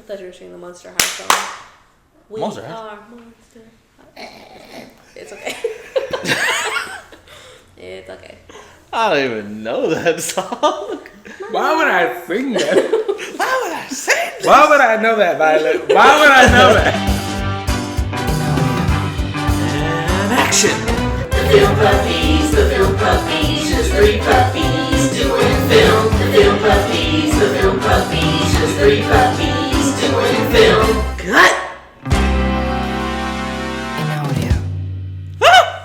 thought you were singing the Monster High song. We Monster are Monster High. It's okay. It's okay. I don't even know that song. Why would I sing that? Why would I say this? Why would I know that, Violet? Why would I know that? And action. The film puppies, just three puppies doing film. The film puppies, just three puppies doing film. Cut.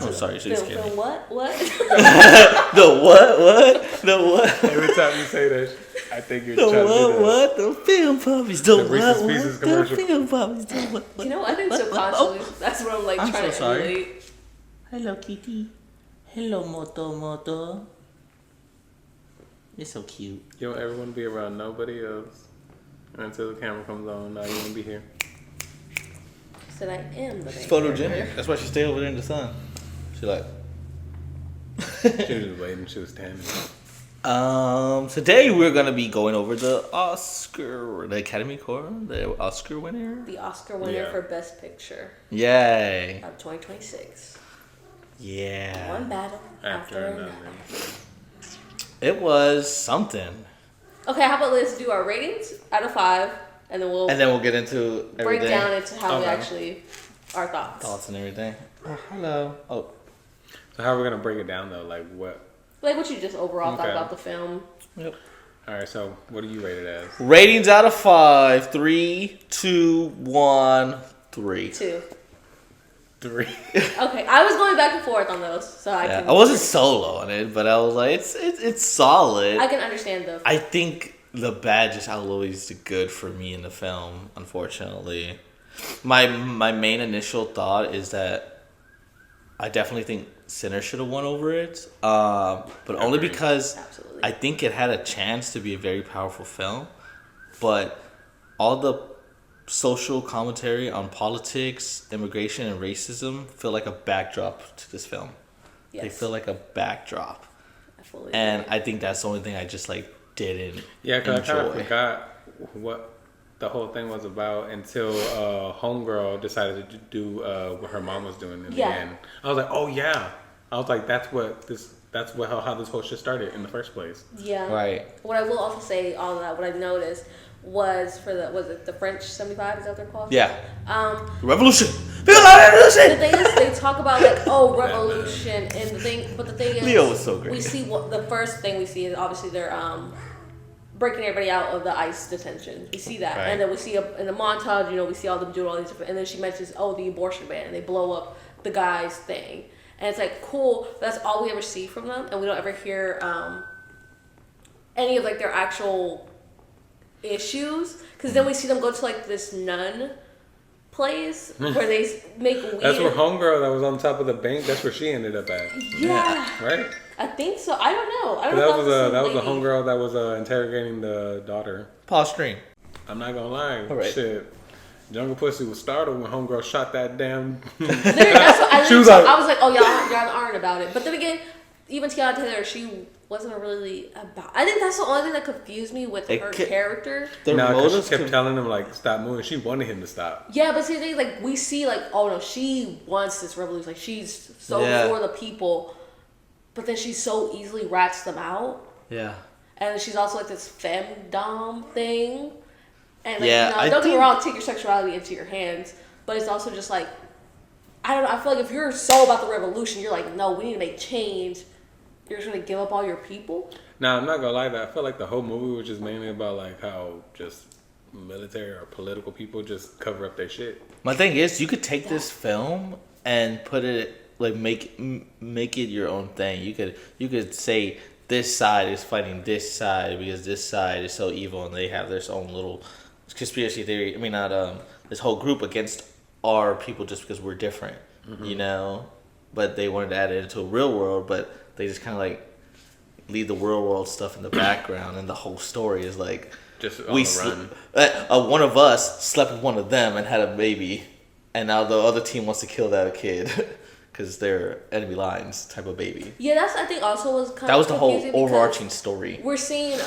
Oh, sorry, she's Film, kidding. what? What? The what? The what? Every time you say that, I think you're The trying to do that. what? The film puppies. The The Reese's what? Pieces The commercial. film puppies. The what? You know, I think What? subconsciously, that's what I'm like I'm trying so to sorry. emulate. Hello, Kitty. Hello, Moto. You're so cute. You don't ever want to be around nobody else until the camera comes on. Now you want to be here. Said I am the main She's character. photogenic. That's why she stay over there in the sun. She like. She was just waiting. She was standing. Today we're gonna be going over the Academy Corps, the Oscar winner. The Oscar winner Yeah. for Best Picture Yay! of 2026. Yeah. One battle After after another. It was something, Okay, how about let's do our ratings out of 5, and then we'll and then we'll get into break everything, down into how we Okay. actually our thoughts. thoughts and everything. Oh, hello. Oh, So how are we gonna break it down though? Like what? Like what you just overall thought Okay. about the film. yep. All right. So what do you rate it as? Ratings out of 5. 3, 2, 1, 3. 2. 3. Okay, I was going back and forth on those, so I Yeah, can. I wasn't solo on it, but I was like, it's solid. I can understand though. I think the bad just outweighs the good for me in the film, unfortunately. My main initial thought is that I definitely think Sinner should have won over it, but only Agreed. because Absolutely. I think it had a chance to be a very powerful film, but all the social commentary on politics, immigration, and racism feel like a backdrop to this film. Yes. They feel like a backdrop. I fully And agree. I think that's the only thing I just like didn't Yeah, because I kind of enjoy. forgot what the whole thing was about until Homegirl decided to do what her mom was doing in Yeah. the end. I was like, oh yeah. I was like, that's how this whole shit started in the first place. Yeah. Right. What I will also say, all of that, what I noticed was was it the French 75? Is that what they're called? Yeah. Revolution! Feel like The revolution! thing is, they talk about like, oh, revolution, and but the thing is, Leo was so great. We see the first thing we see is obviously they're breaking everybody out of the ICE detention. We see that, Right. and then we see in the montage, we see all them doing all these different, and then she mentions, oh, the abortion ban, and they blow up the guy's thing, and it's like cool. That's all we ever see from them, and we don't ever hear any of like their actual issues, because then we see them go to like this nun place where they make weed. That's where Homegirl that was on top of the bank, that's where she ended up at. Yeah, Right? I think so. I don't know. I don't That know. was if that was the lady. Homegirl that was interrogating the daughter. Pause stream. I'm not gonna lie. All right. Shit. Jungle Pussy was startled when Homegirl shot that damn. That's what I, She was like- I was like, oh, y'all aren't about it. But then again, even Tiana Taylor, she wasn't really about. I think that's the only thing that confused me with her character. The No, because motives she kept telling him like stop moving. She wanted him to stop. Yeah, but see, they like we see like, oh no, she wants this revolution. Like she's so Yeah. for the people, but then she so easily rats them out. Yeah. And she's also like this femdom thing. And like, Yeah, I don't get me think- wrong, take your sexuality into your hands, but it's also just like, I don't know, I feel like if you're so about the revolution, you're like, no, we need to make change. You're just gonna give up all your people? Now I'm not gonna lie, that I feel like the whole movie was just mainly about like how just military or political people just cover up their shit. My thing is, you could take this film and put it like make it your own thing. You could say this side is fighting this side because this side is so evil and they have their own little conspiracy theory. I mean, not this whole group against our people just because we're different, you know. But they wanted to add it into a real world, but they just kind of like leave the real world stuff in the background, and the whole story is like Just on the run. one of us slept with one of them and had a baby, and now the other team wants to kill that kid because they're enemy lines type of baby. Yeah, that's, I think, also was kind That of was the whole confusing because overarching story. We're seeing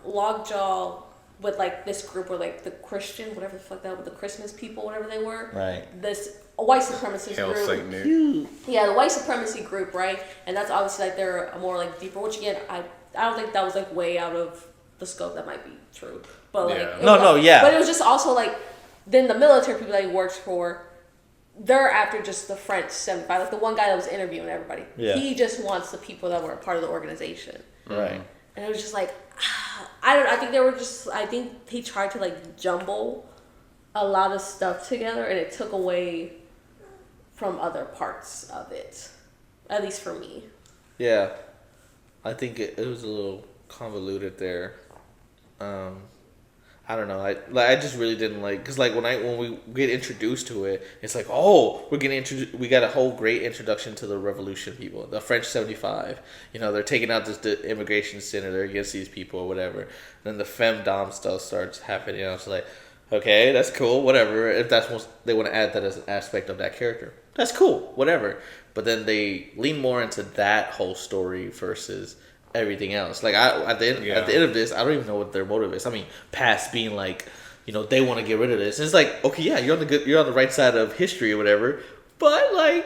Lockjaw with like this group were like the Christian, whatever the fuck that, with the Christmas people, whatever they were. Right. This white supremacist Hell group. Satan. Yeah, the white supremacy group, right? And that's obviously like they're a more like deeper. Which again, I don't think that was like way out of the scope. That might be true, but like Yeah. But it was just also like then the military people that he works for. They're after just the French 75, like the one guy that was interviewing everybody. Yeah. He just wants the people that were a part of the organization. Right. And it was just like, I think they were just, I think he tried to like jumble a lot of stuff together and it took away from other parts of it. At least for me. Yeah. I think it was a little convoluted there. I don't know. I just really didn't like, because like when we get introduced to it, it's like, oh, we got a whole great introduction to the revolution people, the French 75. You know, they're taking out the immigration center, they're against these people or whatever. And then the femdom stuff starts happening. I was like, okay, that's cool, whatever. If that's what they want to add that as an aspect of that character, that's cool, whatever. But then they lean more into that whole story versus everything else. Like at the end of this, I don't even know what their motive is. I mean, past being like, you know, they want to get rid of this. And it's like, okay, yeah, you're on the right side of history or whatever. But like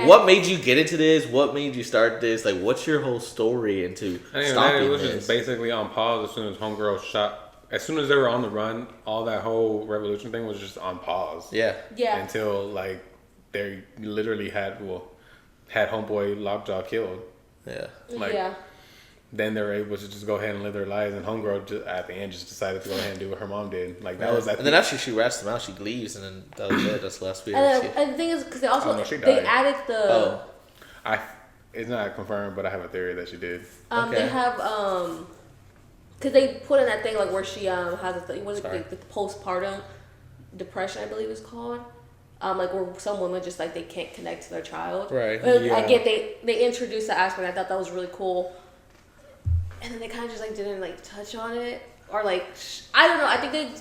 what made you get into this? What made you start this? Like, what's your whole story into stopping it was this? just basically on pause as soon as Homegirl shot. As soon as they were on the run, all that whole revolution thing was just on pause. Yeah. Until like they literally had Homeboy Lockjaw killed. Yeah. Like, yeah. Then they were able to just go ahead and live their lives, and Homegirl just, at the end just decided to go ahead and do what her mom did. Like that was. And then after she rats them out, she leaves, and then that was it. That's the last we ever see. And the thing is, because they also, no, she they died. added the, It's not confirmed, but I have a theory that she did. Okay. they have, because they put in that thing like where she has the postpartum depression, I believe it's called. Like where some women just like they can't connect to their child. Right. I get they introduced the aspect. I thought that was really cool. And then they kind of just like didn't like touch on it or like I don't know. I think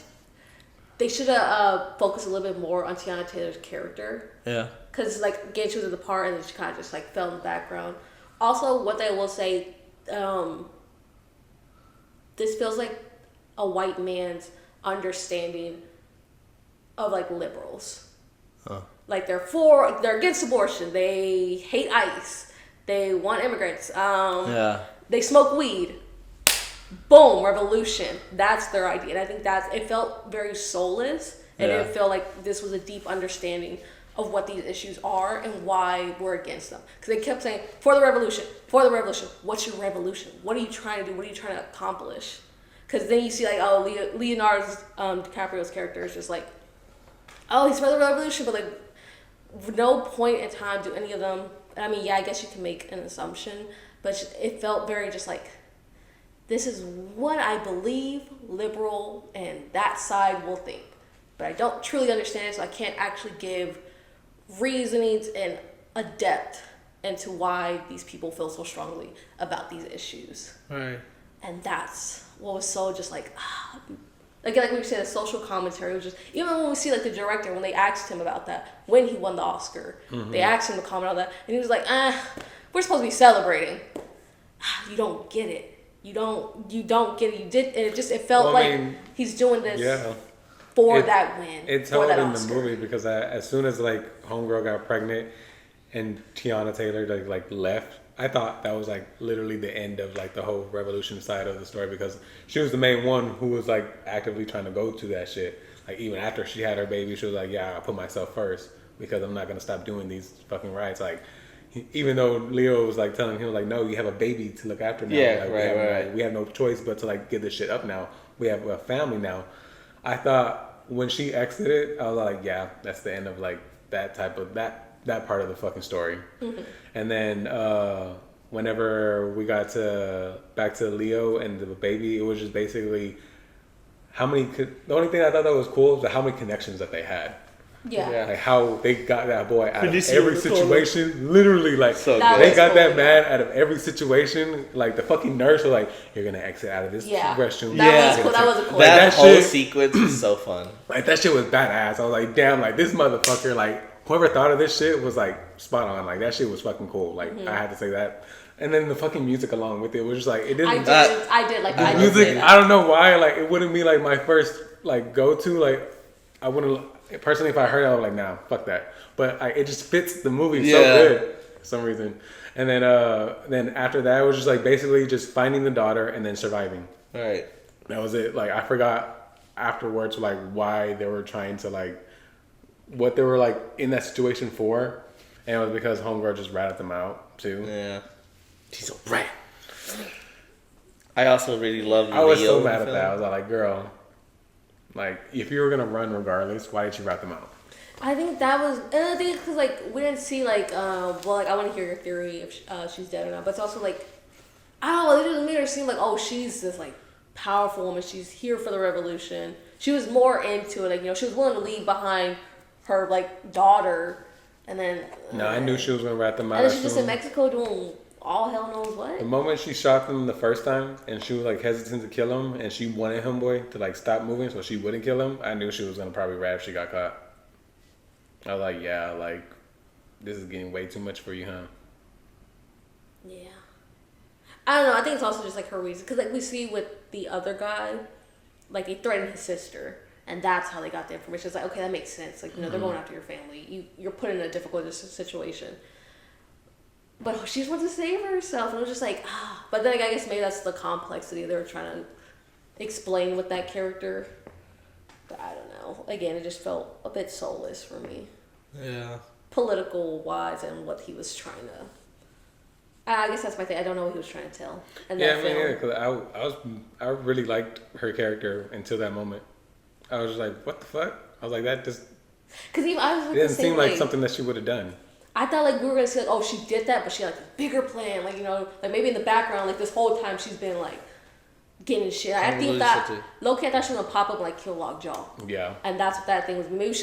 they should have focused a little bit more on Tiana Taylor's character. Yeah. Because like again she was in the part and then she kind of just like fell in the background. Also, what they will say, this feels like a white man's understanding of like liberals. Huh. Like they're against abortion. They hate ICE. They want immigrants. They smoke weed. Boom, revolution. That's their idea. And I think it felt very soulless. And it felt like this was a deep understanding of what these issues are and why we're against them. Because they kept saying, for the revolution. What's your revolution? What are you trying to do? What are you trying to accomplish? Because then you see like, oh, Leonardo DiCaprio's character is just like, oh, he's for the revolution. But like, no point in time do any of them, I mean, yeah, I guess you can make an assumption. But it felt very just like, this is what I believe liberal and that side will think. But I don't truly understand it, so I can't actually give reasonings and a depth into why these people feel so strongly about these issues. Right. And that's what was so just like, like we said, a social commentary was just, even when we see like the director, when they asked him about that, when he won the Oscar, they asked him to comment on that, and he was like, we're supposed to be celebrating. You don't get it. You don't get it. You did. It felt he's doing this for that win. It told in the movie because as soon as like Homegirl got pregnant and Tiana Taylor like left, I thought that was like literally the end of like the whole revolution side of the story because she was the main one who was like actively trying to go to that shit. Like even after she had her baby, she was like, yeah, I put myself first because I'm not gonna stop doing these fucking rights. Like. Even though Leo was like telling him like, no, you have a baby to look after now. Yeah, like, right. We have no choice but to like give this shit up now. We have a family now. I thought when she exited, I was like, yeah, that's the end of like that type of that part of the fucking story. Mm-hmm. And then whenever we got back to Leo and the baby, it was just basically the only thing I thought that was cool was how many connections that they had. Yeah. Like how they got that boy out of every situation. Literally, like so they got that man out of every situation. Like the fucking nurse was like, "You're gonna exit out of this restroom." That was cool. That was a cool. That whole sequence was so fun. Like that shit was badass. I was like, "Damn!" Like this motherfucker. Like whoever thought of this shit was like spot on. Like that shit was fucking cool. Like I had to say that. And then the fucking music along with it was just like it I didn't. did like The I did music, say that. I don't know why. Like it wouldn't be like my first like go to. Like I wouldn't personally if I heard it, I was like, nah, fuck that. But it just fits the movie so good for some reason. And then after that, it was just like basically just finding the daughter and then surviving. Right. That was it. Like I forgot afterwards, like why they were trying to like what they were like in that situation for, and it was because homegirl just ratted them out too. Yeah. She's a rat. I also really love Leo. I was so mad at that. I was like, girl, like if you were gonna run regardless, why did you rat them out? I think that was, and I think because like we didn't see like, well, like I want to hear your theory if she's dead or not, but it's also like, I don't know, it just made her seem like, oh, she's this like powerful woman. She's here for the revolution. She was more into it, like, you know, she was willing to leave behind her like daughter, and then. No, I knew she was gonna rat them out. And then she's just in Mexico doing all hell knows what. The moment she shot them the first time, and she was like hesitant to kill him, and she wanted homeboy to like stop moving so she wouldn't kill him, I knew she was gonna probably rat if she got caught. I was like, yeah, like this is getting way too much for you, huh? Yeah. I don't know. I think it's also just like her reason, because like we see with the other guy, like he threatened his sister, and that's how they got the information. It's like, okay, that makes sense. Like, you know, they're going after your family. You're put in a difficult situation. But she just wanted to save herself, and it was just like, ah. But then like, I guess maybe that's the complexity they were trying to explain with that character. But I don't know. Again, it just felt a bit soulless for me. Yeah. Political wise and what he was trying to. I guess that's my thing. I don't know what he was trying to tell. Yeah, I mean, yeah, because I really liked her character until that moment. I was just like, what the fuck? I was like, that just. Because even I was It didn't seem like something that she would have done. I thought like we were gonna see like, oh, she did that, but she had like a bigger plan. Like, you know, like maybe in the background, like this whole time she's been like getting shit. I think that low-key I thought she was gonna pop up and like kill Lockjaw. Yeah. And that's what that thing was. Maybe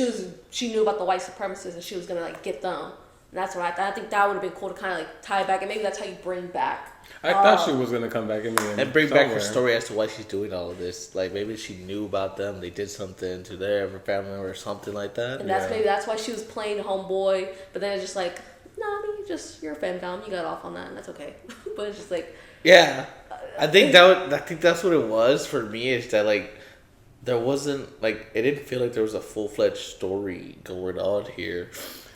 she knew about the white supremacists and she was gonna like get them. And that's what I thought. I think that would have been cool to kind of like tie it back, and maybe that's how you bring back. I thought she was gonna come back in the end and bring back her story as to why she's doing all of this. Like maybe she knew about them, they did something to their family or something like that. And maybe that's why she was playing homeboy. But then it's just like, no, I mean, you're a femdom. You got off on that, and that's okay. But it's just like, yeah, I think that's what it was for me. Is that like there wasn't like it didn't feel like there was a full-fledged story going on here.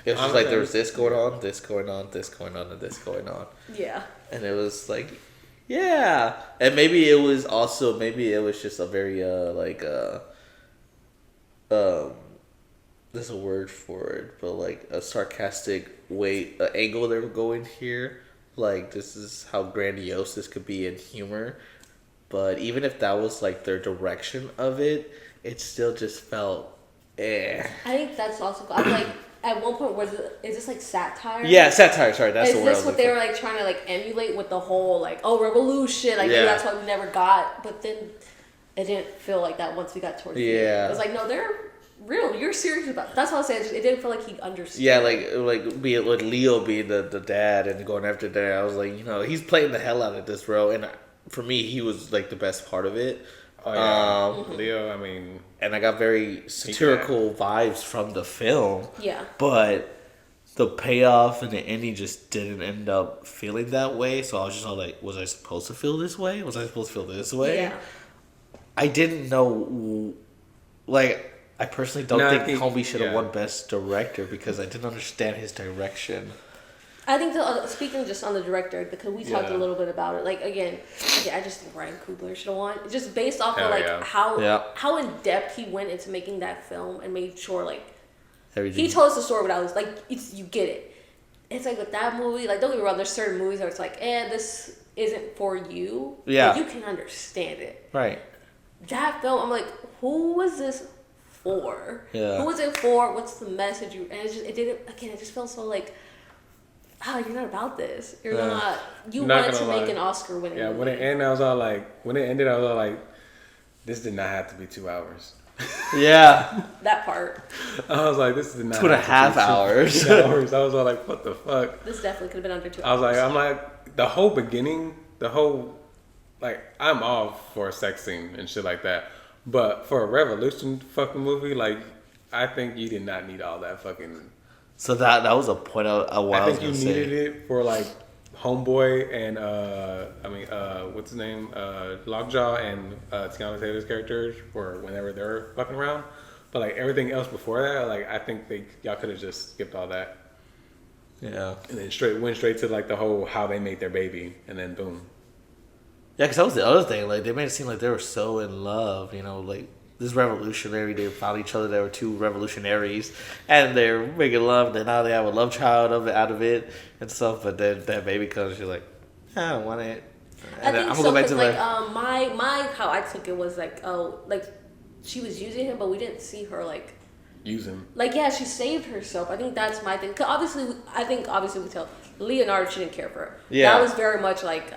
It was just like there was this going on, this going on, this going on, and this going on. Yeah. And it was like, yeah, and maybe it was just a very there's a word for it, but like a sarcastic angle they were going here. Like, this is how grandiose this could be in humor. But even if that was like their direction of it, it still just felt I think that's also, I'm like, at one point, is this like satire? Yeah, satire, sorry, that's the word. Is this what they were like trying to like emulate with the whole like, oh, revolution, like maybe that's what we never got, but then it didn't feel like that once we got towards the end. It was like, no, they're real, you're serious about it. That's what I was saying, it didn't feel like he understood. Yeah, like be it like Leo being the dad and going after dad, I was like, you know, he's playing the hell out of this, bro, and for me, he was like the best part of it. Oh yeah, Leo. I mean, and I got very satirical vibes from the film. Yeah, but the payoff and the ending just didn't end up feeling that way. So I was just all like, was I supposed to feel this way? Was I supposed to feel this way? Yeah. I didn't know. Like, I personally don't think Comey should have won Best Director because I didn't understand his direction. I think, speaking just on the director, because we talked a little bit about it, like, again, I just think Ryan Coogler should have won. Just based off of, like, how in-depth he went into making that film and made sure, like, everything. He told us the story without, like, you get it. It's like with that movie, like, don't get me wrong, there's certain movies where it's like, this isn't for you. Yeah. But you can understand it. Right. That film, I'm like, who was this for? Yeah. Who was it for? What's the message? And it just felt so, like, oh, you're not about this. You're not. You wanted to make an Oscar-winning movie. When it ended, I was all like, this did not have to be 2 hours. Yeah. That part. I was like, this did not. 2.5 hours. 2 hours. I was all like, what the fuck? This definitely could have been under 2 hours. I'm like, the whole beginning, I'm all for a sex scene and shit like that. But for a revolution fucking movie, like, I think you did not need all that fucking. So that was a point I think you needed it for like Homeboy and what's his name? Lockjaw and Tiana Taylor's characters were whenever they're fucking around. But like everything else before that, like I think y'all could have just skipped all that. Yeah. And then went straight to like the whole how they made their baby, and then boom. Yeah, because that was the other thing. Like, they made it seem like they were so in love, you know, like, this revolutionary, they found each other, they were two revolutionaries, and they're making love, and now they have a love child out of it, and stuff, but then that baby comes, you're like, I don't want it. And I think I'm so, gonna go back because, to my how I took it was, like, oh, like, she was using him, but we didn't see her, like, Use him. like, yeah, she saved herself. I think that's my thing. Cause obviously we tell Leonardo, she didn't care for her. Yeah. That was very much like,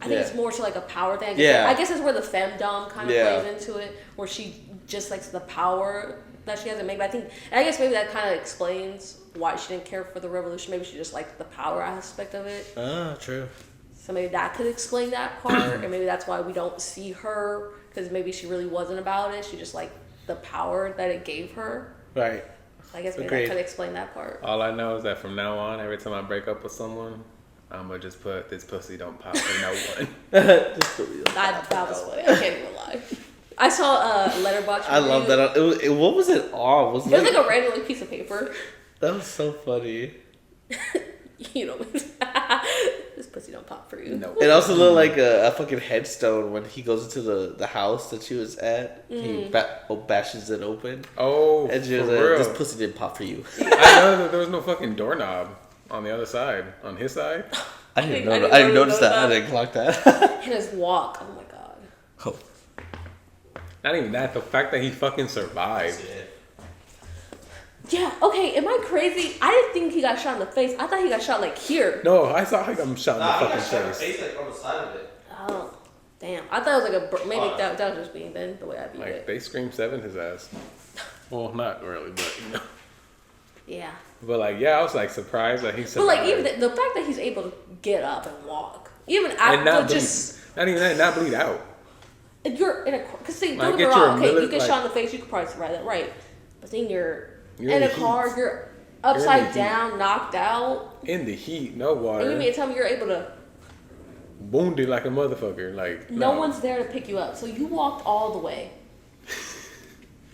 I think Yeah. it's more so like a power thing. Yeah. I guess that's where the femdom kind of Yeah. plays into it, where she just likes the power that she has. And maybe I guess maybe that kind of explains why she didn't care for the revolution. Maybe she just liked the power aspect of it. true. So maybe that could explain that part, and maybe that's why we don't see her, because maybe she really wasn't about it. She just liked the power that it gave her. Right. I guess maybe Agreed. that could explain that part. All I know is that from now on, every time I break up with someone, I'm gonna just put this pussy don't pop for no one. That was funny. I can't even lie. I saw a letterbox. I love that. What was it on? It was like a random piece of paper. That was so funny. You know, this pussy don't pop for you. No. It also looked like a fucking headstone when he goes into the house that she was at. He bashes it open. Oh, And she for was real. like, this pussy didn't pop for you. I know that there was no fucking doorknob on the other side, on his side. I didn't I know. didn't I didn't really notice that. I notice didn't clock that. And his walk. Oh my god. Oh. Not even that. The fact that he fucking survived. Yeah. Okay. Am I crazy? I didn't think he got shot in the face. I thought he got shot like here. No, I saw him shot in the fucking face. like on the side of it. Oh, damn. I thought it was like maybe that was just being then the way I viewed Like it. they scream seven his ass. Well, not really, but you know. Yeah. But like, yeah, I was like surprised that he But survived. like even the fact that he's able to get up and walk, even and after not just. bleed. Not even that, not bleed out. If you're in a because see, Like, don't get me get your wrong. Okay, you millet- get like- shot in the face, you could probably survive that, right? But then you're You're in in a the car, heat. you're in the upside heat. down, knocked out, In the heat, no water. and you mean to tell me you're able to? Wounded like a motherfucker. Like No one's there to pick you up, so you walked all the way.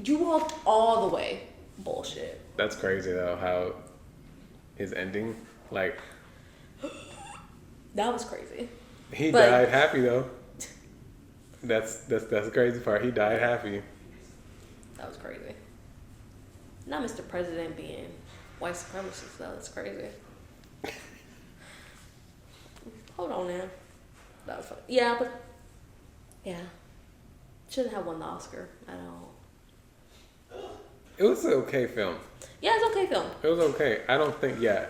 You walked all the way. Bullshit. That's crazy though. How his ending, like That was crazy. he But- died happy though. That's the crazy part. He died happy. That was crazy. Not Mr. President being white supremacist though. That's crazy. Hold on now. That was funny. Yeah, but yeah, shouldn't have won the Oscar at all. It was an okay film. Yeah, it's okay film. It was okay. I don't think. Yeah.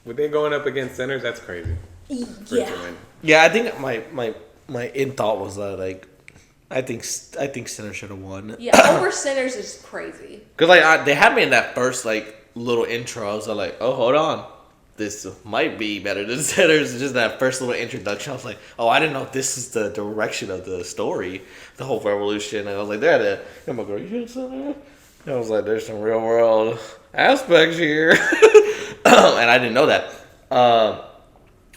With they going up against Sinners, that's crazy. For it to Yeah. win. Yeah, I think my in thought was that like, I think Sinner should have won. Yeah, over Sinners is crazy. Cause like they had me in that first like little intro. I was like, oh, hold on, this might be better than Sinners. Just that first little introduction. I was like, oh, I didn't know this is the direction of the story, the whole revolution. And I was like, they're the immigration center. And I was like, there's some real world aspects here, and I didn't know that.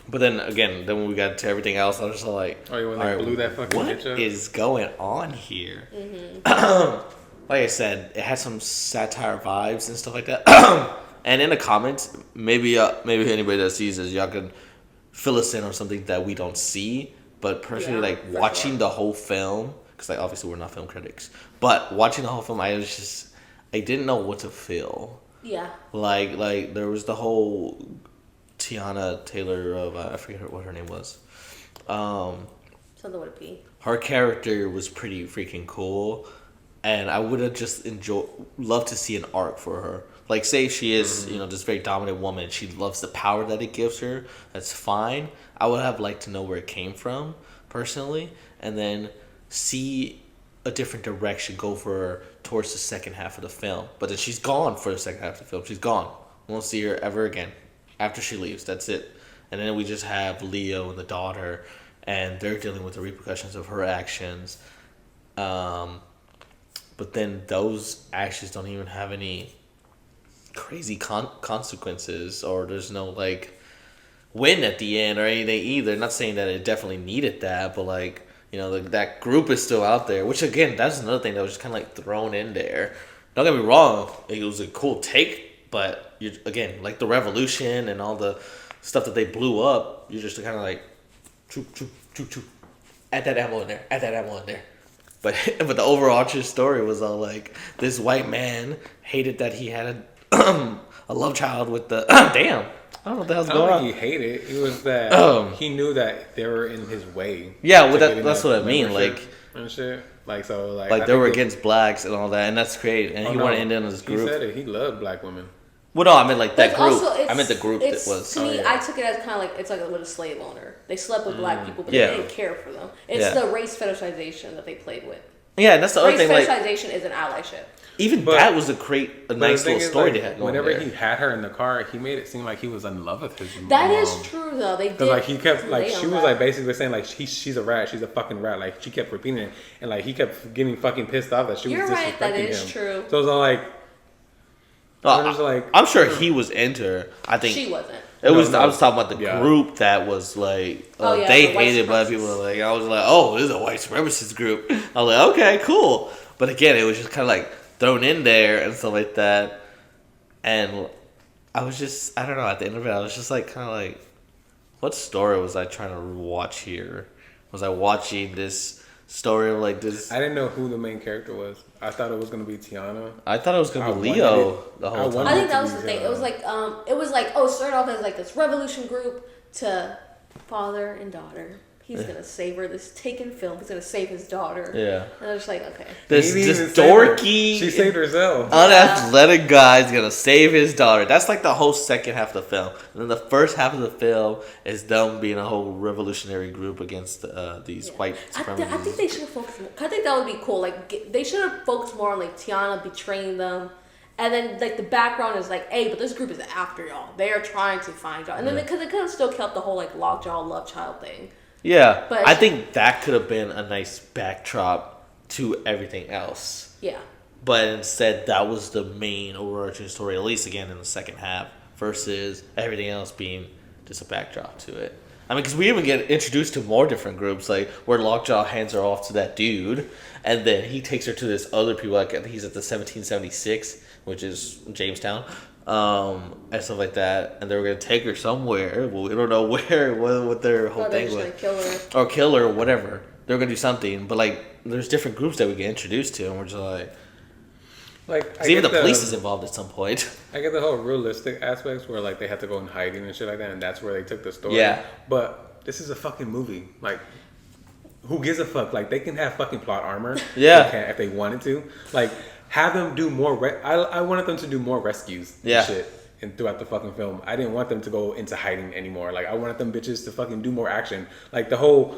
But then again, when we got to everything else, I was just like, Oh, when they "Alright, blew that fucking what bitch up? is going on here?" Like I said, it had some satire vibes and stuff like that. And in the comments, maybe anybody that sees this, y'all can fill us in on something that we don't see. But personally, Yeah, like watching the whole film, because like obviously we're not film critics, but watching the whole film, I didn't know what to feel. Yeah. Like there was the whole Tiana Taylor of I forget what her name was. Something with a P. Her character was pretty freaking cool, and I would have just loved to see an arc for her. Like, say she is, this very dominant woman. She loves the power that it gives her. That's fine. I would have liked to know where it came from, personally, and then see a different direction go for her towards the second half of the film. But then she's gone for the second half of the film. She's gone. We won't see her ever again after she leaves. That's it. And then we just have Leo and the daughter, and they're dealing with the repercussions of her actions. But then those actions don't even have any crazy consequences, or there's no win at the end or anything either. Not saying that it definitely needed that, but like, you know, that group is still out there. Which again, that's another thing that was just kind of like thrown in there. Don't get me wrong, it was a cool take, but you again, like the revolution and all the stuff that they blew up, you're just kind of like, choo choo choo choo, add that ammo in there, add that ammo in there. But the overarching story was all like this white man hated that he had a love child with the damn. I don't know what the hell's I going don't on. think he hated. It was that he knew that they were in his way. Yeah, well, to getting that's that what I mean. membership Like, and shit. Like so, like like I they think were it- against blacks and all that, and that's great. And he no, wanted to end in his He group. said it. He loved black women. Well, no, I meant like But that group. also, I meant the group that it's, was. To me, yeah. I took it as kind of like it's like with a slave owner. They slept with black people, but Yeah. they didn't care for them. It's Yeah. the race fetishization that they played with. Yeah, and that's the other Race thing. Like, fetishization is an allyship. even But- that was a nice But the little thing is, story like, they had going whenever there. he had her in the car, he made it seem like he was in love with his That mom. is true, though. They did. Because like he kept like lay she on was that. like basically saying like she's a rat, she's a fucking rat. Like she kept repeating it, and like he kept getting fucking pissed off that she You're was right, disrespecting that is him. true. So it was all like Oh, we're just like- I'm sure he was into her. I think She wasn't. it was. No, I was talking about the yeah. group that was like Oh, yeah, they the white hated black supremacists. people. Like I was like, oh, this is a white supremacist group. I was like, okay, cool. But again, it was just kind of like thrown in there and stuff like that. And I was just, I don't know. At the end of it, I was just like, kind of like, what story was I trying to watch here? Was I watching this story of like this? I didn't know who the main character was. I thought it was gonna be Tiana. I thought it was gonna I be wanted Leo it- the I whole time. wanted I think to that was be the thing. Zero. It was like, oh, it started off as like this revolution group to father and daughter. He's gonna save her. This taken film. He's gonna save his daughter. Yeah. And I was like, okay. This He didn't even this save her. dorky, She saved herself. unathletic guy's gonna save his daughter. That's like the whole second half of the film. And then the first half of the film is them being a whole revolutionary group against these white I think supremacists. they should have focused more. I think that would be cool. Like, they should have focused more on, like, Tiana betraying them. And then, like, the background is like, hey, but this group is after y'all. They are trying to find y'all. And then, because they could have still kept the whole, like, lockjaw, love child thing. Yeah, But- I think that could have been a nice backdrop to everything else. Yeah. But instead, that was the main overarching story, at least again in the second half, versus everything else being just a backdrop to it. I mean, because we even get introduced to more different groups, like where Lockjaw hands her off to that dude, and then he takes her to this other people. Like I think he's at the 1776, which is Jamestown, and stuff like that. And they were gonna take her somewhere. Well, we don't know where, what their whole Oh, they're thing just was, gonna kill her. or kill her, or whatever. They're gonna do something, but like, there's different groups that we get introduced to, and we're just like, Like 'cause even the police is involved at some point. I get the whole realistic aspects where like they had to go in hiding and shit like that, and that's where they took the story. Yeah. But this is a fucking movie. Like, who gives a fuck? Like, they can have fucking plot armor. Yeah. They can, if they wanted to. Like, have them do more. I wanted them to do more rescues. Yeah. And shit. And throughout the fucking film, I didn't want them to go into hiding anymore. Like, I wanted them bitches to fucking do more action. Like the whole.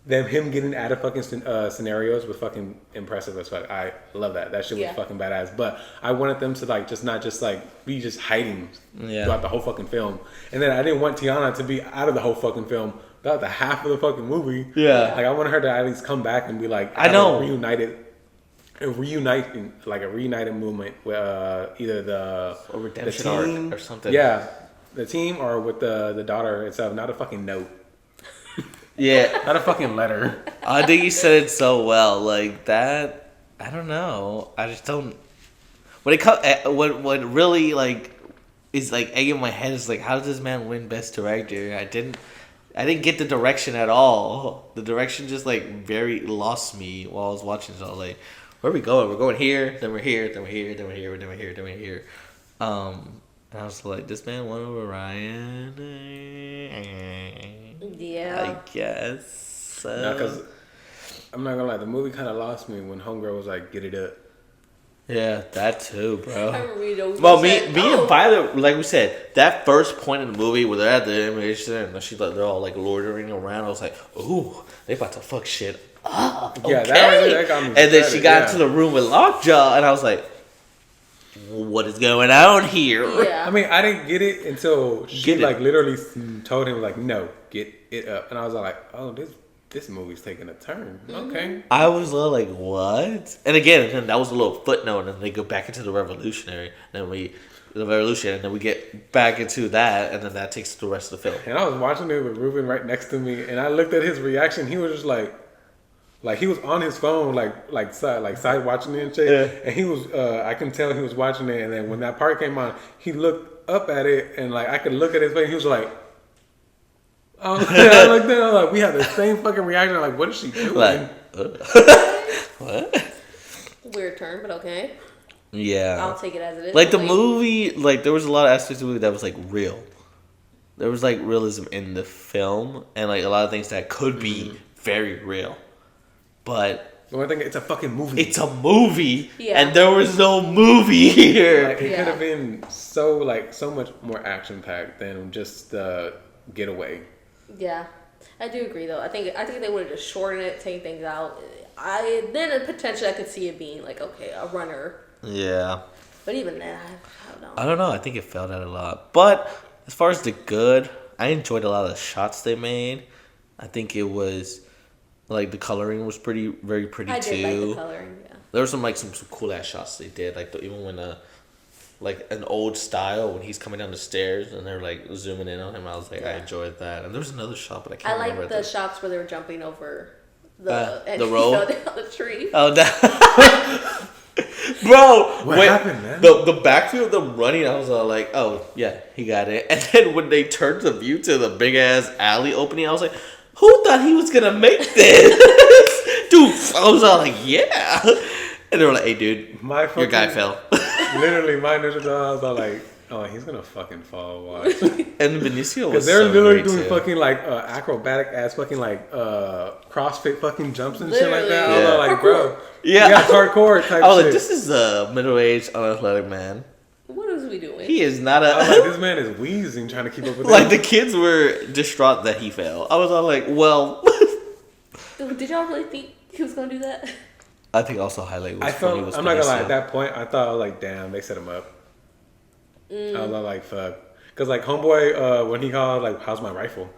Him getting out of fucking scenarios was fucking impressive as fuck. I love that. That shit was Yeah. fucking badass. But I wanted them to like just not just like be just hiding Yeah. throughout the whole fucking film. And then I didn't want Tiana to be out of the whole fucking film. About the half of the fucking movie. Yeah. Like I wanted her to at least come back and be like, I have know. a reunited movement with either the A redemption the arc team, or something. Yeah, the team or with the daughter itself. Not a fucking note. Yeah, Not a fucking letter. I think you said it so well. Like that, I don't know. I just don't. When it comes, what really like is like egging my head is like, how does this man win Best Director? I didn't get the direction at all. The direction just like very lost me while I was watching. So I was like, where are we going? We're going here, then we're here, then we're here, then we're here, then we're here, then we're here. And I was like, this man won over Ryan. Yeah. I guess. No, because I'm not gonna lie, the movie kind of lost me when Homegirl was like, "Get it up." Yeah, that too, bro. I remember reading those. Well, me said, and Violet, like we said, that first point in the movie where they're at the immigration and she's like, they're all like loitering around. I was like, ooh, they about to fuck shit up. Yeah, Okay. that got me And then she excited, got yeah. into the room with Lockjaw, and I was like, what is going on here? Yeah. I mean, I didn't get it until she Get it. like literally told him like, "No, get it up," and I was like, "Oh, this movie's taking a turn." Okay. I was a little like, what? And again, that was a little footnote, and they go back into the revolutionary. And then the revolution, and then we get back into that, and then that takes the rest of the film. And I was watching it with Ruben right next to me, and I looked at his reaction. He was just like he was on his phone, side watching it and shit. Yeah. And he was, I can tell he was watching it. And then when that part came on, he looked up at it, and like I could look at his face. He was like, I looked at him, I was like, we had the same fucking reaction. Like, what is she doing? Like, what? Weird turn, but okay. Yeah. I'll take it as it is. Like the movie, like there was a lot of aspects of the movie that was like real. There was like realism in the film, and like a lot of things that could be very real. But the one thing, it's a fucking movie. it's a movie, Yeah. and there was no movie here. Like, it Yeah. could have been so much more action packed than just Getaway. Yeah, I do agree though. I think they would have just shortened it, taken things out. Then potentially I could see it being like, okay, a runner. Yeah. But even then, I don't know. I don't know. I think it felt out a lot. But as far as the good, I enjoyed a lot of the shots they made. I think it was like the coloring was very pretty I too. did like the coloring. Yeah. There were some cool ass shots they did. Like even when like an old style when he's coming down the stairs and they're like zooming in on him. I was like, I enjed that. And there was another shot, but I can't remember. Like the shots where they were jumping over the and he rope? fell down the tree. Oh, that. Bro, What happened, man? The backfield of them running, I was all like, oh, yeah, he got it. And then when they turned the view to the big ass alley opening, I was like, who thought he was going to make this? Dude, I was all like, yeah. And they were like, hey, dude, your guy fell. Literally, my initial thought, I was all like, oh, he's going to fucking fall. Watch. And Benicio was Because they're so literally great, doing too. fucking like acrobatic ass fucking like CrossFit fucking jumps and shit like Literally. that. I Yeah. was like, bro, Yeah. hardcore type I was shit. like, this is a middle-aged, unathletic man. What is we doing? He is not I was a... like, this man is wheezing trying to keep up with Like, the them. kids were distraught that he fell. I was all like, well... Did y'all really think he was gonna do that? I think also highlight was I when he felt, was I'm not gonna lie, Benicio. at that point, I thought, like, damn, they set him up. I was like, fuck. Because, like, homeboy, when he called, like, how's my rifle?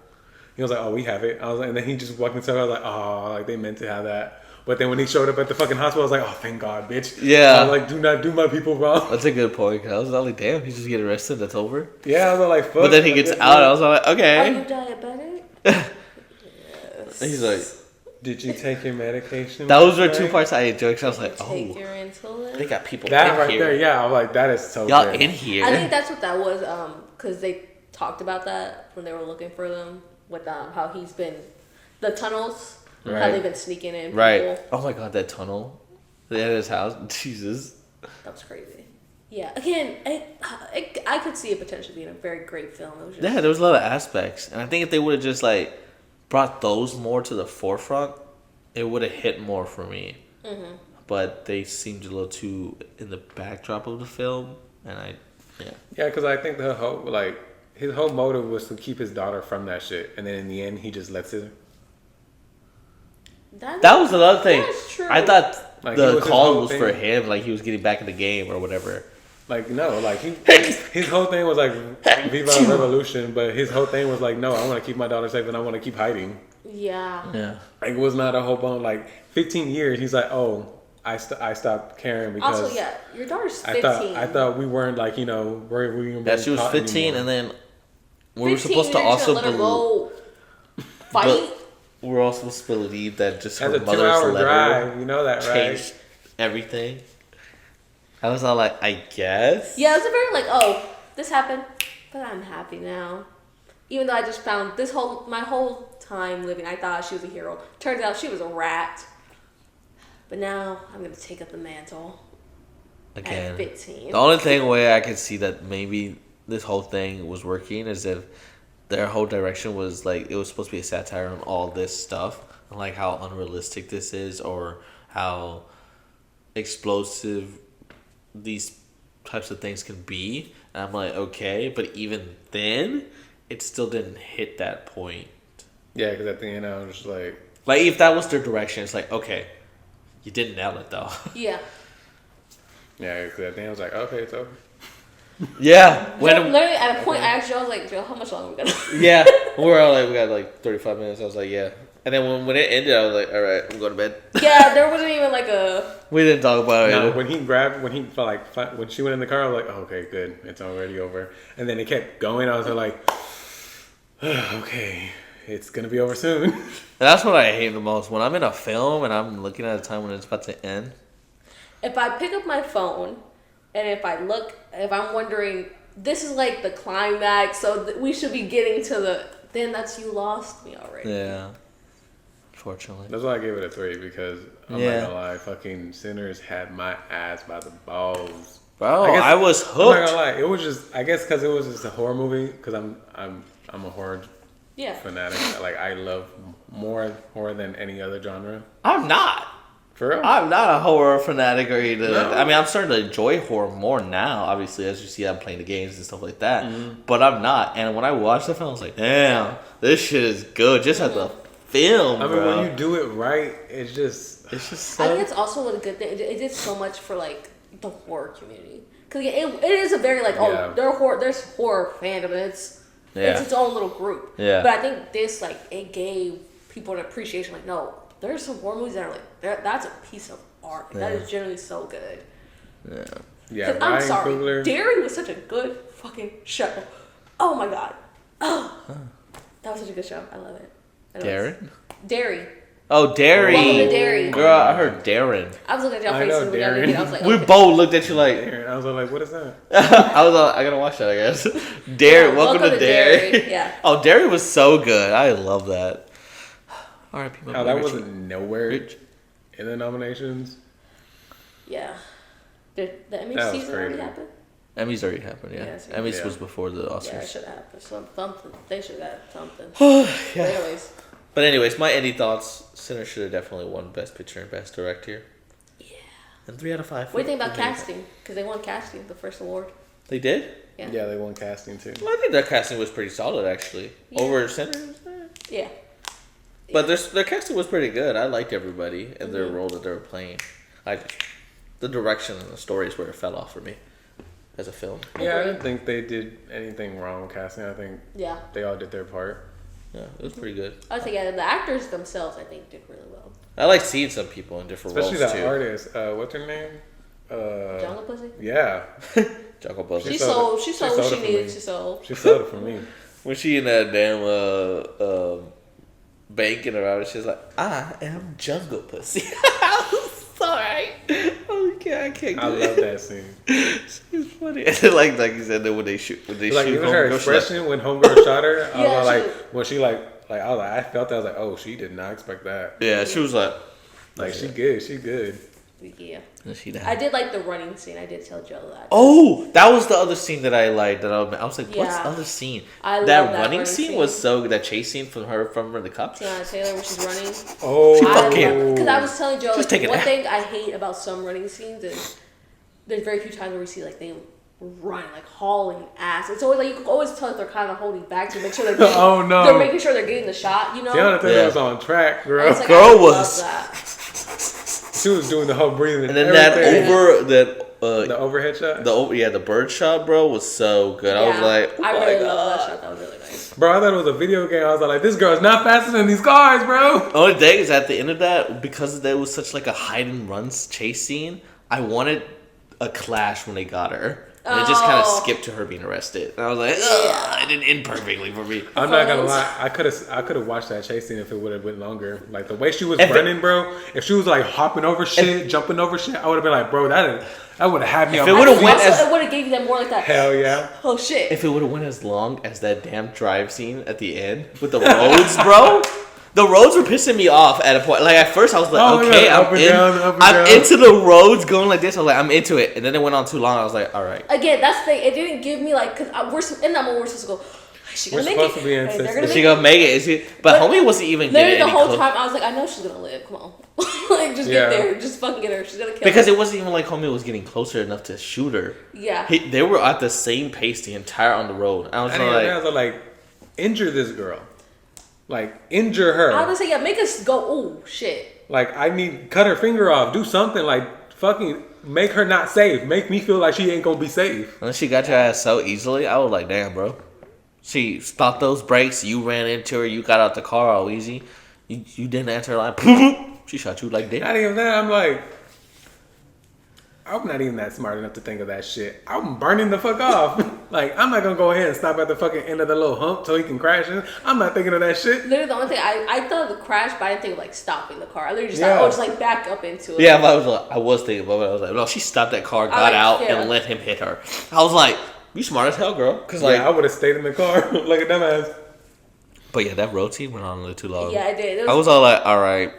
He was like, oh, we have it. I was like, and then he just walked into it. I was like, oh, like, they meant to have that. But then when he showed up at the fucking hospital, I was like, oh, thank God, bitch. Yeah. I was like, do not do my people wrong. That's a good point. 'Cause I was like, damn, he just get arrested. That's over. Yeah, I was like, fuck. But then he Like, gets out. I was like, Are okay. you diabetic? Yes. He's like, did you take your medication? those were last two night? parts I enjoyed. 'Cause I was like, Take oh, your insulin. they got people That in right here. there, yeah. I was like, that is so Y'all good. in here. I think that's what that was, because they talked about that when they were looking for them, with how he's been, the tunnels, how Right. they've been sneaking in people. Right. Oh my god, that tunnel. They had his house. Jesus. That was crazy. Yeah, again, I could see it potentially being a very great film. It was just, Yeah, there was a lot of aspects. And I think if they would have just like brought those more to the forefront, it would have hit more for me. Mm-hmm. But they seemed a little too in the backdrop of the film. And Yeah, because I think the whole, like, his whole motive was to keep his daughter from that shit. And then in the end, he just lets her. that was another thing. That's true. I thought Like, it the was his call whole was thing. for him, like he was getting back in the game or whatever. Like, no, like, his whole thing was like, Viva la Revolution. But his whole thing was like, no, I want to keep my daughter safe and I want to keep hiding. Yeah. Yeah. Like, it was not a whole bone. Like, 15 years, he's like, oh, I stopped caring because Also, yeah, your daughter's 15. I thought we weren't, like, you know, where we were Yeah, she was taught 15, anymore. and then we were 15, supposed to you're just also gonna let her believe. go fight. We were also supposed to believe that just her That's a mother's 2-hour letter drive. You know that, right? changed everything. I was all like, I guess. Yeah, it was a very like, oh, this happened, but I'm happy now. Even though I just found my whole time living, I thought she was a hero. Turns out she was a rat. But now I'm gonna take up the mantle. Again, At 15. the only thing way I could see that maybe this whole thing was working is if their whole direction was like it was supposed to be a satire on all this stuff and like how unrealistic this is or how explosive these types of things can be. And I'm like, okay, but even then, it still didn't hit that point. Yeah, because at the end, I was just like, Like if that was their direction, it's like, okay, you didn't nail it though. Yeah. yeah, because at the end, I was like, okay, it's over. Yeah, Literally at a point, I asked you, I was like, Joe, how much longer we gonna? yeah, we're all like, we got like 35 minutes. I was like, yeah, And then when it ended, I was like, all right, I'm going to bed. Yeah, there wasn't even like a. We didn't talk about it. No, when she went in the car, I was like, oh, okay, good, it's already over. And then it kept going. I was like, okay, it's gonna be over soon. That's what I hate the most. When I'm in a film and I'm looking at a time when it's about to end. If I pick up my phone and if I'm wondering, this is like the climax, so we should be getting to the. Then you lost me already. Yeah. Fortunately. That's why I gave it a 3 because I'm not gonna lie, fucking Sinners had my ass by the balls. Bro, I was hooked. I'm not gonna lie, it was just because it was just a horror movie. Because I'm a horror fanatic. Like I love more horror than any other genre. I'm not. For real? I'm not a horror fanatic or either. No. I mean, I'm starting to enjoy horror more now. Obviously, as you see, I'm playing the games and stuff like that. Mm-hmm. But I'm not. And when I watched the film, I was like, damn, this shit is good. Just at the film, I mean, bro. when you do it right, it's just so... I think it's also a good thing. It did so much for like the horror community because it is a very like there's horror fandom and it's its own little group. Yeah. But I think this like it gave people an appreciation. Like, no, there's some horror movies that are like that's a piece of art. That is generally so good. Yeah. I'm Ryan sorry, Coogler, Derry was such a good fucking show. Oh my god. Oh, that was such a good show. I love it. Darren? Derry. Oh, Derry. Welcome to Derry. Girl, I heard Darren. I was looking at your I face know and when y'all Darren. did it, I was like, We okay. both looked at you like... I was like, what is that? I was like, I gotta watch that, I guess. Derry, Yeah, welcome to Derry. Derry. Yeah. Oh, Derry was so good. I love that. All right, people. Oh, that wasn't nowhere in the nominations. Yeah. The Emmy That was season already crazy. happened? Emmys already happened, yeah. Yeah, it's- Emmys Yeah. was before the Yeah, it Oscars. should have happened. Something. They should have something. Yeah. But anyways. But anyways, my indie thoughts. Sinner should have definitely won Best Picture and Best Director. Yeah. And 3 out of 5. What do you think about casting? Because they won casting, the first award. They did? Yeah, they won casting too. Well, I think their casting was pretty solid, actually. Yeah. Over Sinners? Yeah. But their casting was pretty good. I liked everybody and their role that they were playing. The direction and the story is where it fell off for me as a film. Yeah, I Agreed. didn't think they did anything wrong with casting. I think Yeah. they all did their part. Yeah, it was pretty good. I would say, yeah, the actors themselves, I think, did really well. I like seeing some people in different Especially roles, that too. artist. What's her name? Jungle Pussy? Yeah. Jungle Puzzle. She sold sold. it. She She sold what sold she it for needed. me. She sold. She sold it for me. When she in that damn banking around, she's like, I am Jungle Pussy. Sorry. I can't I do love it. that scene. She's funny. And then, like you said, then when they shoot Like shoot even her Homegirl, she's like, expression when Homegirl shot her, I Yeah, was like, she- when she like I was like, I felt that I was like, oh, she did not expect that. yeah, she was like, Like she good, she good. Yeah. and she died. I did like the running scene. I did tell Joe that. Oh, that was the other scene that I liked. That I was like, what's Yeah. the other scene? I love that that running running scene scene. was so good. That chase scene from the cops. Tiana Taylor when she's running. Oh, Because I was telling Joe, Just like, take it one out. thing I hate about some running scenes is there's very few times where we see like they run like hauling ass. It's always like you can always tell if they're kind of holding back to make sure they're getting, Oh, no. they're making sure they're getting the shot. You know, Tiana Taylor Yeah. was on track, girl. It's like, Girl I love was- that. She was doing the whole breathing. And then everything. the overhead shot. the bird shot, bro, was so good. I was Yeah. like, oh I my really god. love that shot. That was really nice. Bro, I thought it was a video game. I was like, this girl's not faster than these cars, bro. The only thing is at the end of that, because there was such like a hide and runs chase scene, I wanted a clash when they got her. And it just kind of Oh. skipped to her being arrested. And I was like, ugh, it didn't end perfectly for me. I'm not gonna Phones. lie. I could have watched that chase scene if it would have been longer. Like the way she was If it- running, bro. If she was like hopping over shit, jumping over shit, I would have been like, bro, that would have had me. If on it my would've feet. went Also, as- it would have gave you that more like that. Hell yeah. Oh shit. If it would have went as long as that damn drive scene at the end with the roads, bro. The roads were pissing me off at a point. Like at first I was like, Oh, okay, yeah, up I'm and in. down, up and I'm down. into the roads going like this. I was like, I'm into it. And then it went on too long. I was like, all right. Again, that's the thing. It didn't give me like, cause in that moment we're supposed to go. Is she gonna We're make supposed it? to be Hey, they're insistent. gonna Is make she it. gonna make it? Is he? But homie wasn't even Literally getting the any whole close. time I was like, I know she's gonna live. Come on, like just Yeah. get there, just fucking get her. She's gonna kill. Because her. it wasn't even like homie was getting closer enough to shoot her. Yeah. They were at the same pace the entire on the road. I was I didn't like, was like, injure this girl. Like injure her. I was gonna say, yeah, make us go. Oh shit. Like I need cut her finger off. Do something. Like fucking make her not safe. Make me feel like she ain't gonna be safe. when she got your ass so easily, I was like, damn, bro. She stopped those brakes. You ran into her. You got out the car all easy. You didn't answer her line. She shot you like Not that. even that. I'm like, I'm not even that smart enough to think of that shit. I'm burning the fuck off. Like, I'm not gonna go ahead and stop at the fucking end of the little hump so he can crash in. I'm not thinking of that shit. Literally, the only thing I thought of the crash, but I didn't think of like stopping the car. I literally just Yeah. thought, oh, just like back up into it. Yeah, I was thinking about it. I was like, no, she stopped that car, got like, out, yeah. and let him hit her. I was like, you smart as hell, girl. Cause like, Yeah, I would have stayed in the car like a dumbass. but yeah, that road team went on a little too long. Yeah, I did. It I was all like, all right,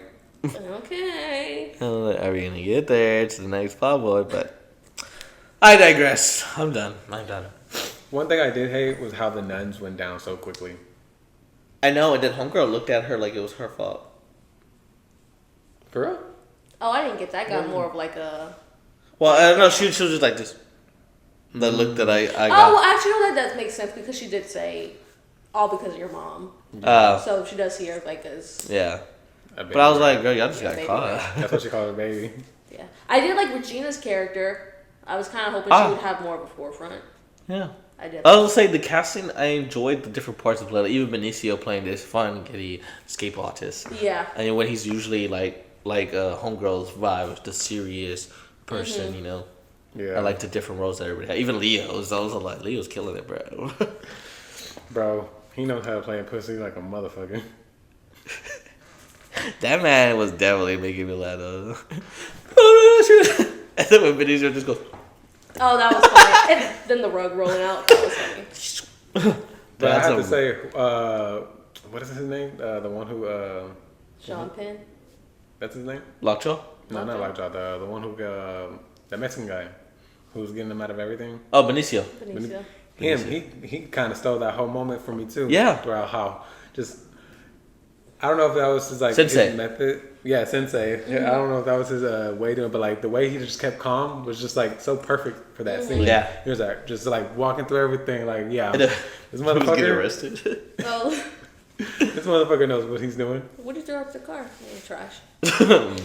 okay. are we gonna get there to the next plot boy? But I digress. I'm done. One thing I did hate was how the nuns went down so quickly. I know, and then homegirl looked at her like it was her fault. For real? Oh, I didn't get that. I got more of like a. Well, I don't know. She was just like this. The look that I Oh, got. well, actually, no, that does make sense because she did say, all because of your mom. Oh, So she does see her like as. yeah. A baby. But I was like, girl, y'all just got Baby. caught. That's what she called her baby. Yeah. I did like Regina's character. I was kind of hoping Ah. she would have more of a forefront. Yeah. I did. I will say the casting, I enjoyed the different parts of it. Even Benicio playing this fun, giddy, escape artist. Yeah. And when he's usually like homegirl's vibe, the serious person, Mm-hmm. you know. Yeah. I like the different roles that everybody had. Even Leo's. I was like, Leo's killing it, bro. Bro, he knows how to play a pussy like a motherfucker. That man was definitely making me laugh, though. Oh, shit. And then when Benicio just goes, Oh, that was funny. And then the rug rolling out. That was funny. But I That's have to a- say, what is his name? The one who, Sean Penn. that's his name? Lockjaw? No, not Lockjaw. The one who, the Mexican guy, who's getting them out of everything. Oh, Benicio. Benicio. He kind of stole that whole moment for me too. Yeah. Throughout how just, I don't know if that was his like Sensei. his method. Yeah, sensei. Yeah, I don't know if that was his way to it, but like the way he just kept calm was just like so perfect for that scene. Yeah. He was like just like walking through everything. Like yeah, And, this he was getting motherfucker. arrested. Oh, This motherfucker knows what he's doing. what did you throw out the car? Trash.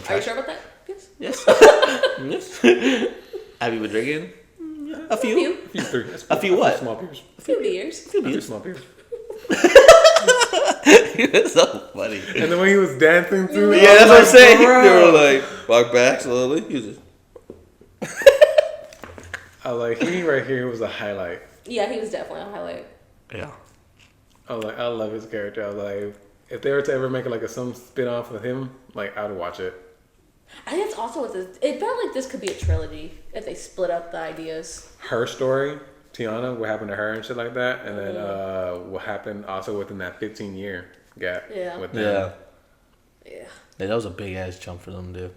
Are you sure about that? Yes. Yes. Yes. Have you been drinking? A few. A few three. That's A few what? Small beers. A few beers. A few A few beers. small beers. It's so funny. And the way he was dancing too. Yeah, I that's was what I'm saying. bro. They were like, walk back slowly. He was just, I was like, he right here was a highlight. Yeah, he was definitely a highlight. yeah. I was like, I love his character. I was like, if they were to ever make like some spin off of him, like I'd watch it. I think it's also what this. It felt like this could be a trilogy if they split up the ideas. Her story, Tiana, what happened to her and shit like that, and then what happened also within that 15-year gap. Yeah. With Yeah. them. Yeah. Yeah, that was a big ass jump for them, dude.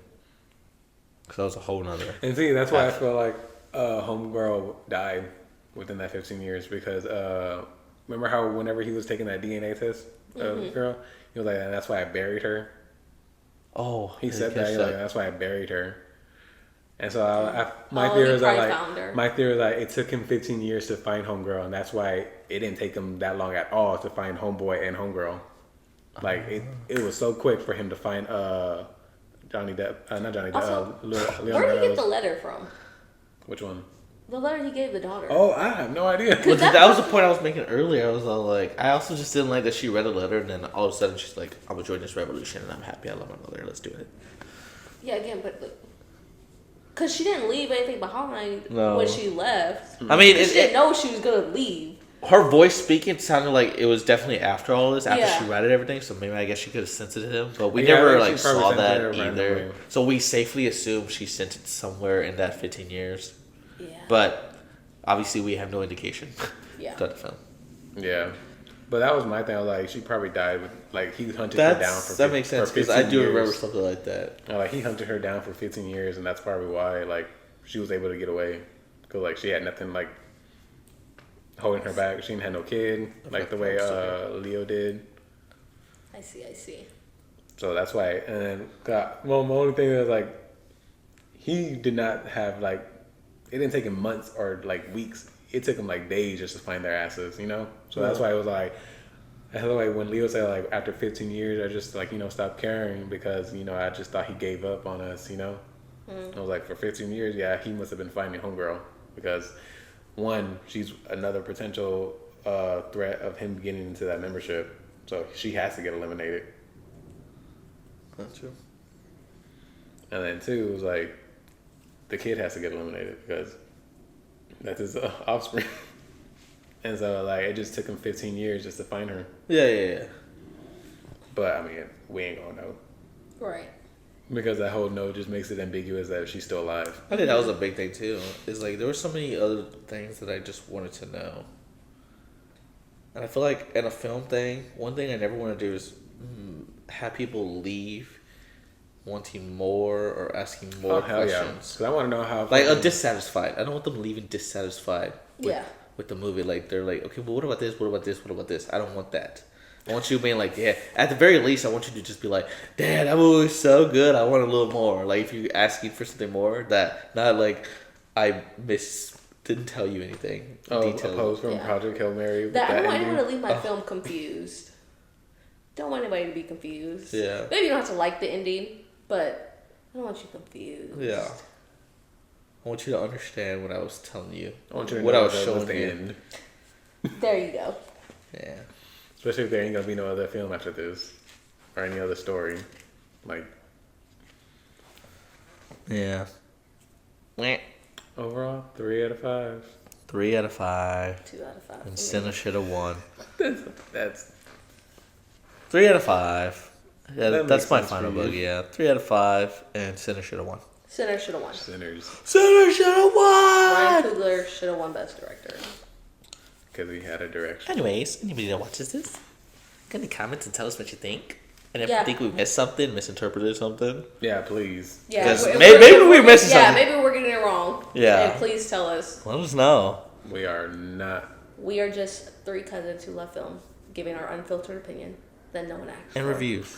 Cause that was a whole nother. And see, that's why I feel like Homegirl died within that 15 years because remember how whenever he was taking that DNA test of the girl, he was like, and that's why I buried her. Oh, He said that. He was like, that's why I buried her. And so my Oh, theory he is that probably found her. my theory is that it took him 15 years to find Homegirl, and that's why it didn't take him that long at all to find Homeboy and Homegirl. Like it was so quick for him to find Johnny Depp, not Johnny Depp, Also, Leon Where did he get the Meadows. letter from? Which one? The letter he gave the daughter. Oh, I have no idea. Well, that was the point I was making earlier. I was all like, I also just didn't like that she read a letter and then all of a sudden she's like, I'm gonna join this revolution and I'm happy. I love my mother. Let's do it. Yeah, again, but because she didn't leave anything behind No. when she left. I mean, She didn't know she was gonna leave. her voice speaking sounded like it was definitely after all this, after Yeah. she read everything. So maybe I guess she could have sent it to him, but we Yeah, I never think like she probably saw sent that it either. randomly. So we safely assume she sent it somewhere in that 15 years. Yeah. But obviously, we have no indication. Yeah. Throughout the film. Yeah, but that was my thing. I was like, she probably died with like he hunted her down for That makes sense for because I 15 do years. remember something like that. Like he hunted her down for 15 years, and that's probably why like she was able to get away because like she had nothing like holding her back. She didn't have no kid like the way Leo did. I see. So that's why. And then well, my only thing is like he did not have like it didn't take him months or like weeks. It took him like days just to find their asses, you know. So that's why it was like. That's why when Leo said like after 15 years I just like stopped caring because I just thought he gave up on us, I was like for 15 years he must have been finding Homegirl because one, she's another potential threat of him getting into that membership, so she has to get eliminated. That's true. And then 2 was like, the kid has to get eliminated because that's his offspring. And so, like, it just took him 15 years just to find her. Yeah. But, I mean, we ain't gonna know. Right. Because that whole no just makes it ambiguous that she's still alive. I think that was a big thing too. Is like there were so many other things that I just wanted to know. And I feel like in a film thing, one thing I never want to do is have people leave wanting more or asking more questions. Because I want to know how. Like dissatisfied. I don't want them leaving dissatisfied. With the movie, like they're like, okay, well, what about this? What about this? What about this? I don't want that. I want you being like, yeah. At the very least, I want you to just be like, Dad, that movie was so good. I want a little more. Like if you're asking for something more, that not like I didn't tell you anything. A post from Project Hail Mary. I don't want anyone to leave my film confused. Don't want anybody to be confused. Yeah. Maybe you don't have to like the ending, but I don't want you confused. Yeah. I want you to understand what I was telling you. I want you to what know I was that showing was the you. end. There you go. Yeah. Especially if there ain't gonna be no other film after this, or any other story, like. Yeah. Overall, 3 out of 5. 3 out of 5. 2 out of 5. And Senna should have won. That's 3 out of 5. Yeah, That that's makes my sense final for you. vote. Yeah, 3 out of 5, and Senna should have won. Sinner should have won. Sinners, Senna should have Ryan won. Coogler should have won Best Director. because he had a direction. Anyways, anybody that watches this, get in the comments and tell us what you think. And if you Yeah. think we missed something, misinterpreted something. Yeah, please. Yeah, 'Cause if maybe we missed Yeah, something. maybe we're getting it wrong. Yeah. And please tell us. Let us know. We are not. We are just 3 cousins who love film, giving our unfiltered opinion that no one asked And for. reviews.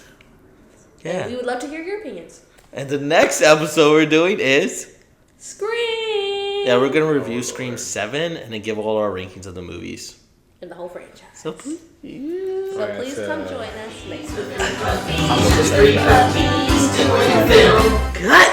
And Yeah. we would love to hear your opinions. And the next episode we're doing is... Scream! Yeah, we're going to review Scream 7 and then give all our rankings of the movies. In the whole franchise. So please... So Alright, please so- come join us next week. Just 3 puppies doing film. Cut!